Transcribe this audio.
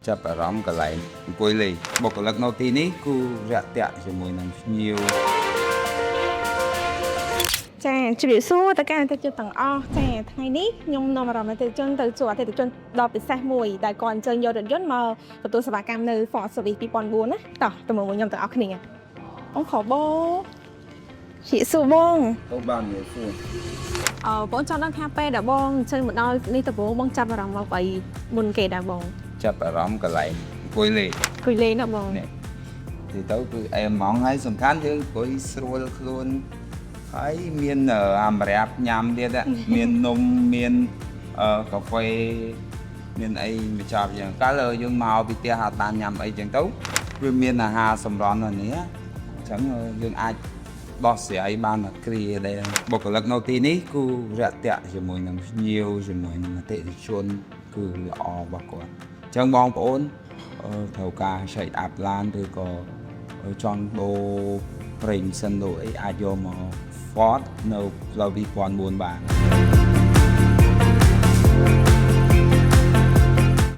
ចាប់អារម្មណ៍កន្លែងអង្គុយលេងបុគ្គលិកនៅទីនេះគឺរាក់ទាក់ជាមួយនឹងភ្ញៀវ ចាជំរាបសួរទៅកាន់អតិថិជនទាំងអស់ចាថ្ងៃនេះខ្ញុំនាំអារម្មណ៍អតិថិជនទៅជួបអតិថិជនដ៏ពិសេសមួយដែលគាត់អញ្ជើញយករថយន្តមកទទួលសេវាកម្មនៅ Ford Service 2004ណាតោះទៅមើលខ្ញុំទាំងអស់គ្នាអូខបងជាសួរបង ទៅបានមើលសួរ បងចង់ដឹងថាពេលដែលបងអញ្ជើញមកដល់នេះតើបងចាប់អារម្មណ៍មកអីមុនគេដែរបង ចាប់អារម្មណ៍កន្លែងអង្គុយលេង គួយលេងណាបង នេះទីទៅគឺអែមហ្មងហើយសំខាន់យើងអង្គុយស្រួលខ្លួនហើយមានអាម្រាប់ញ៉ាំទៀតមាននំមានកាហ្វេមានអីមកចាប់យ៉ាងកាលយើងមកពីផ្ទះហៅតាមញ៉ាំអីចឹងទៅវាមានអាហារសម្រន់នៅនេះអញ្ចឹងយើងអាចដោះស្រាយបានគ្រាដែរបុគ្គលិកនៅទីនេះគឺរាក់ទាក់ជាមួយនឹងភ្ញៀវជាមួយនឹងអតិថិជនគឺល្អរបស់គាត់អញ្ចឹងបងប្អូនត្រូវការ shade up ឡានឬក៏ចង់ដូរប្រេងសិនដូរអីអាចយកមក Ford នៅផ្លូវ2004បាន